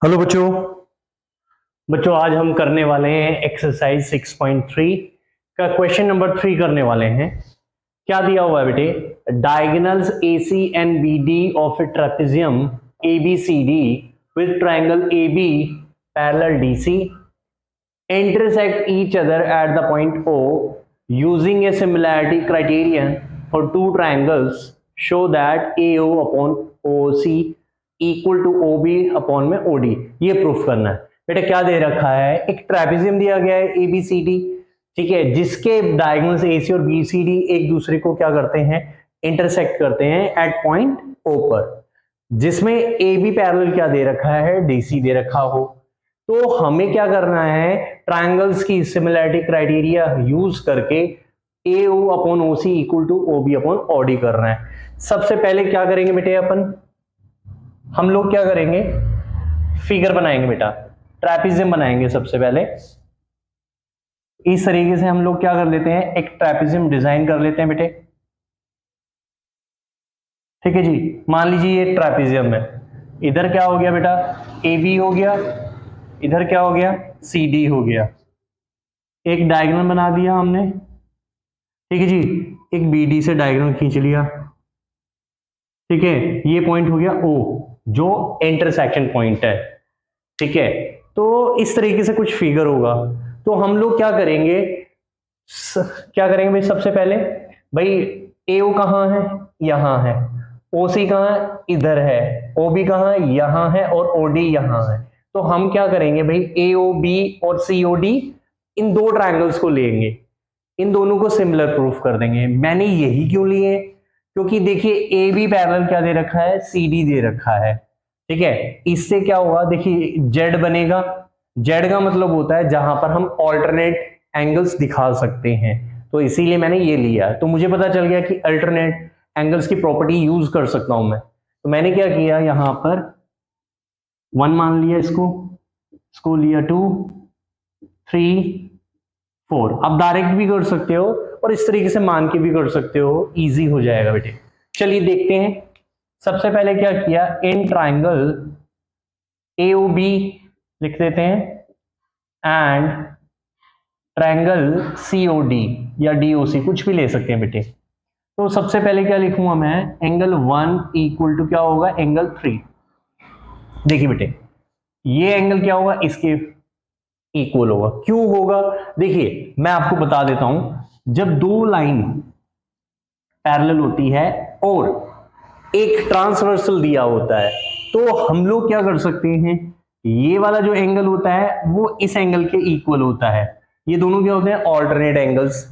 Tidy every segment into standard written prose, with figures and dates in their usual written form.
Hello बच्चों। आज हम करने वाले हैं एक्सरसाइज 6.3 का क्वेश्चन नंबर 3 करने वाले हैं। क्या दिया हुआ है बेटे? Diagonals AC and BD of A trapezium ABCD with triangle AB parallel DC intersect each other at the point O using a similarity criterion for two triangles show that AO upon OC equal to OB upon में OD। ये proof करना है बेटा। क्या दे रखा है? एक trapezium दिया गया है ABCD, ठीक है, जिसके डायगोनल्स AC और BCD एक दूसरे को क्या करते हैं? इंटरसेक्ट करते हैं एट पॉइंट O पर, जिसमें AB पैरेलल क्या दे रखा है? DC दे रखा हो। तो हमें क्या करना है? ट्रायंगल्स की सिमिलैरिटी क्राइटेरिया यूज करके AO upon OC equal to OB upon OD करना है। सबसे पहले क्या करेंगे बेटे? हम लोग क्या करेंगे? फिगर बनाएंगे बेटा, ट्रेपेजियम बनाएंगे। सबसे पहले इस तरीके से हम लोग क्या कर लेते हैं? एक ट्रेपेजियम डिजाइन कर लेते हैं बेटे, ठीक है जी। मान लीजिए ये ट्रेपेजियम है। इधर क्या हो गया बेटा? AB हो गया, इधर क्या हो गया? CD हो गया। एक डायगोनल बना दिया हमने, ठीक है जी। एक BD से डायगोनल खींच लिया, ठीक है। ये पॉइंट हो गया O, जो इंटरसेक्शन पॉइंट है, ठीक है। तो इस तरीके से कुछ फिगर होगा। तो हम लोग क्या करेंगे भाई? सबसे पहले भाई AO कहाँ है? यहाँ है। OC कहाँ है? इधर है। OB कहाँ है? यहाँ है। और OD यहाँ है। तो हम क्या करेंगे भाई? AOB और COD इन दो ट्रायंगल्स को लेंगे, इन दोनों को सिमिलर प्रूफ कर देंगे। मैंने यही क्यों लिए? क्योंकि देखिए AB पैरेलल क्या दे रखा है? CD दे रखा है, ठीक है। इससे क्या होगा? देखिए Z बनेगा। Z का मतलब होता है जहां पर हम ऑल्टरनेट एंगल्स दिखा सकते हैं, तो इसीलिए मैंने ये लिया। तो मुझे पता चल गया कि अल्टरनेट एंगल्स की प्रॉपर्टी यूज कर सकता हूं मैं। तो मैंने क्या किया? यहां पर 1 मान लिया, इसको लिया 2, 3, 4। आप डायरेक्ट भी कर सकते हो और इस तरीके से मान के भी कर सकते हो, इजी हो जाएगा बेटे। चलिए देखते हैं। सबसे पहले क्या किया? इन ट्राइंगल AOB लिख देते हैं एंड ट्राइंगल COD या DOC, कुछ भी ले सकते हैं बेटे। तो सबसे पहले क्या लिखूंगा मैं? एंगल 1 इक्वल टू क्या होगा? एंगल 3। देखिए बेटे, ये एंगल क्या होगा? इसके इक्वल होगा। क्यों होगा? देखिए मैं आपको बता देता हूं। जब दो लाइन पैरेलल होती है और एक ट्रांसवर्सल दिया होता है, तो हम लोग क्या कर सकते हैं? ये वाला जो एंगल होता है वो इस एंगल के इक्वल होता है। ये दोनों क्या होते हैं? Alternate angles.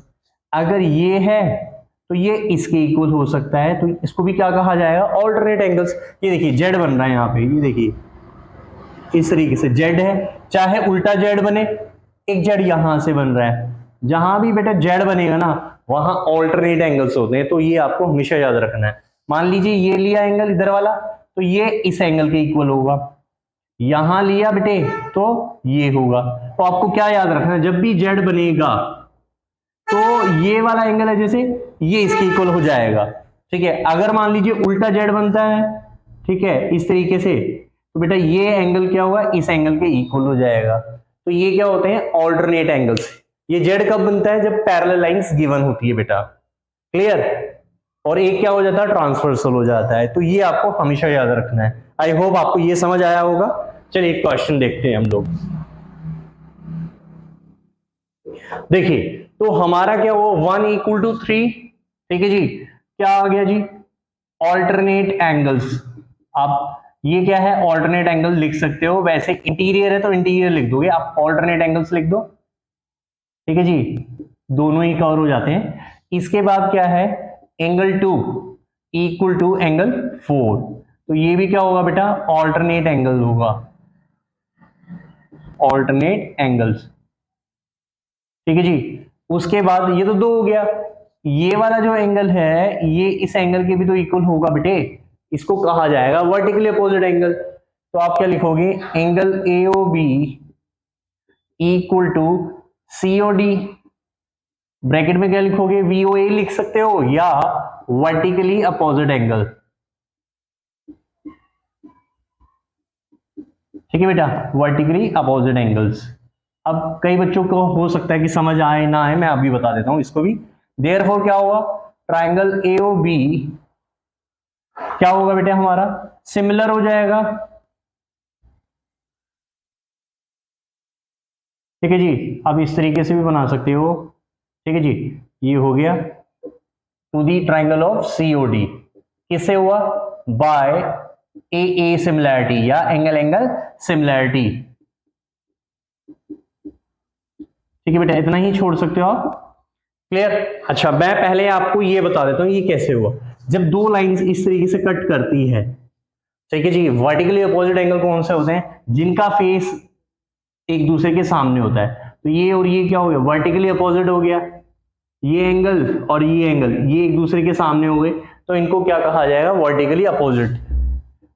अगर ये है तो ये इसके इक्वल हो सकता है, तो इसको भी क्या कहा जाएगा? Alternate angles. ये देखिए जेड बन रहा है यहाँ पे, ये देखिए इस तरीके से जेड है। चाहे उल्टा जेड बने, एक जेड यहां से बन रहा है। जहां भी बेटा जेड बनेगा ना, वहां ऑल्टरनेट एंगल्स होते हैं, तो ये आपको हमेशा याद रखना है। मान लीजिए ये लिया एंगल इधर वाला, तो ये इस एंगल के इक्वल होगा। यहां लिया बेटे तो ये होगा। तो आपको क्या याद रखना है? जब भी जेड बनेगा तो ये वाला एंगल है जैसे, ये इसके इक्वल हो जाएगा, ठीक है। अगर मान लीजिए उल्टा जेड बनता है, ठीक है, इस तरीके से, तो बेटा ये एंगल क्या होगा? इस एंगल के इक्वल हो जाएगा। तो ये क्या होते हैं? Alternate angles. ये जेड कब बनता है? जब पैरेलल लाइंस गिवन होती है बेटा, क्लियर। और एक क्या हो जाता है? ट्रांसवर्सल हो जाता है। तो ये आपको हमेशा याद रखना है। आई होप आपको ये समझ आया होगा। चलिए एक क्वेश्चन देखते हैं हम लोग। देखिए तो हमारा क्या हुआ? 1 इक्वल टू 3, ठीक है जी। क्या आ गया जी? Alternate angles. आप ये क्या है? ऑल्टरनेट एंगल लिख सकते हो। वैसे इंटीरियर है तो इंटीरियर लिख दोगे, आप ऑल्टरनेट एंगल्स लिख दो, ठीक है जी। दोनों ही कवर हो जाते हैं। इसके बाद क्या है? Angle 2 equal to angle 4। तो ये भी क्या होगा बेटा? ऑल्टरनेट एंगल होगा, ऑल्टरनेट एंगल्स, ठीक है जी। उसके बाद ये तो 2 हो गया। ये वाला जो एंगल है, ये इस एंगल के भी तो इक्वल होगा बेटे। इसको कहा जाएगा वर्टिकली अपोजिट एंगल। तो आप क्या लिखोगे? Angle AOB equal to COD। Bracket में क्या लिखोगे? VOA लिख सकते हो, या वर्टिकली अपोजिट एंगल, ठीक है बेटा, वर्टिकली अपोजिट एंगल्स। अब कई बच्चों को हो सकता है कि समझ आए ना आए, मैं अभी बता देता हूं इसको भी। देयरफॉर क्या होगा, ट्राइंगल AOB क्या होगा बेटा हमारा, सिमिलर हो जाएगा। ठीक है जी, आप इस तरीके से भी बना सकते हो। ठीक है जी, ये हो गया to the triangle of COD। किससे हुआ, बाय AA सिमिलैरिटी या एंगल एंगल सिमिलैरिटी। ठीक है बेटा, इतना ही छोड़ सकते हो आप। क्लियर। अच्छा, मैं पहले आपको ये बता देता हूं ये कैसे हुआ। जब दो लाइंस इस तरीके से कट करती है, ठीक है जी, वर्टिकली अपोजिट एंगल कौन से होते हैं, जिनका फेस एक दूसरे के सामने होता है। तो ये और ये क्या हो गया, वर्टिकली अपोजिट हो गया। ये एंगल और ये एंगल ये एक दूसरे के सामने हो गए, तो इनको क्या कहा जाएगा, वर्टिकली अपोजिट।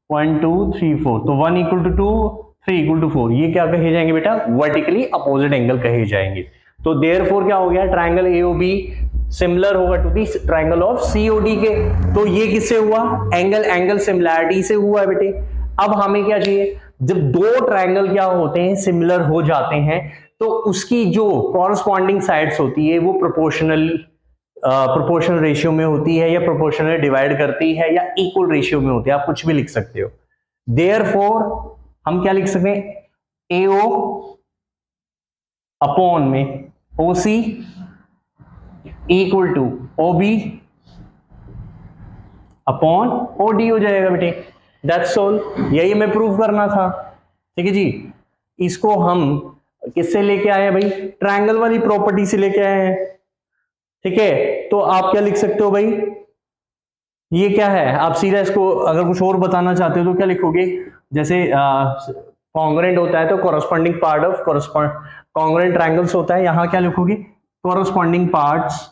1 2 3 4, तो 1 = 2, 3 = 4, ये क्या कहे जाएंगे बेटा, वर्टिकली अपोजिट एंगल कहे जाएंगे। तो देयरफॉर क्या हो गया, ट्राइंगल AOB सिमिलर होगा to the triangle of COD के। तो ये किससे हुआ, एंगल एंगल सिमिलैरिटी से हुआ है बेटे। अब हमें क्या चाहिए, जब दो ट्राइंगल क्या होते हैं, सिमिलर हो जाते हैं, तो उसकी जो कॉरस्पॉन्डिंग साइड्स होती है वो प्रोपोर्शनल रेशियो में होती है, या प्रोपोर्शनल डिवाइड करती है, या इक्वल रेशियो में होती है, आप कुछ भी लिख सकते हो। देयरफॉर हम क्या लिख सकते हैं, AO अपॉन में OC equal to OB upon OD हो जाएगा बेटे। दैट्स ऑल, यही हमें प्रूव करना था। ठीक है जी, इसको हम किससे लेके आए हैं भाई, ट्रायंगल वाली प्रॉपर्टी से लेके आए हैं। ठीक है, तो आप क्या लिख सकते हो भाई, ये क्या है, आप सीधा इसको अगर कुछ और बताना चाहते हो तो क्या लिखोगे, जैसे कॉन्ग्रेंट होता है तो corresponding part of congruent triangles होता है, यहां क्या लिखोगे, corresponding parts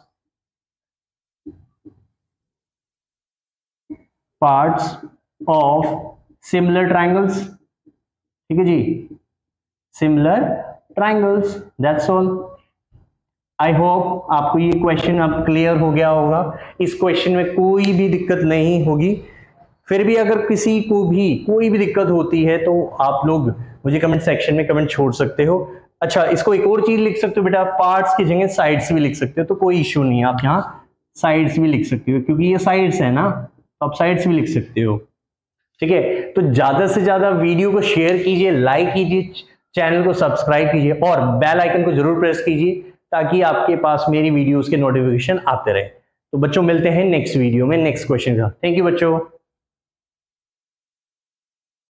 of similar triangles. ठीक है जी, similar triangles, that's all. I hope आपको ये क्वेश्चन अब क्लियर हो गया होगा। इस क्वेश्चन में कोई भी दिक्कत नहीं होगी। फिर भी अगर किसी को भी कोई भी दिक्कत होती है तो आप लोग मुझे कमेंट सेक्शन में कमेंट छोड़ सकते हो। अच्छा, इसको एक और चीज लिख सकते हो बेटा, पार्ट्स की जगह साइड्स भी लिख सकते हो, तो कोई इश्यू नहीं है, आप यहाँ साइड्स भी लिख सकते हो, क्योंकि ये साइड्स है ना, तो आप साइड्स भी लिख सकते हो। ठीक है, तो ज्यादा से ज्यादा वीडियो को शेयर कीजिए, लाइक कीजिए, चैनल को सब्सक्राइब कीजिए और बेल आइकन को जरूर प्रेस कीजिए, ताकि आपके पास मेरी वीडियोस के नोटिफिकेशन आते रहे। तो बच्चों, मिलते हैं नेक्स्ट वीडियो में नेक्स्ट क्वेश्चन का। थैंक यू बच्चों।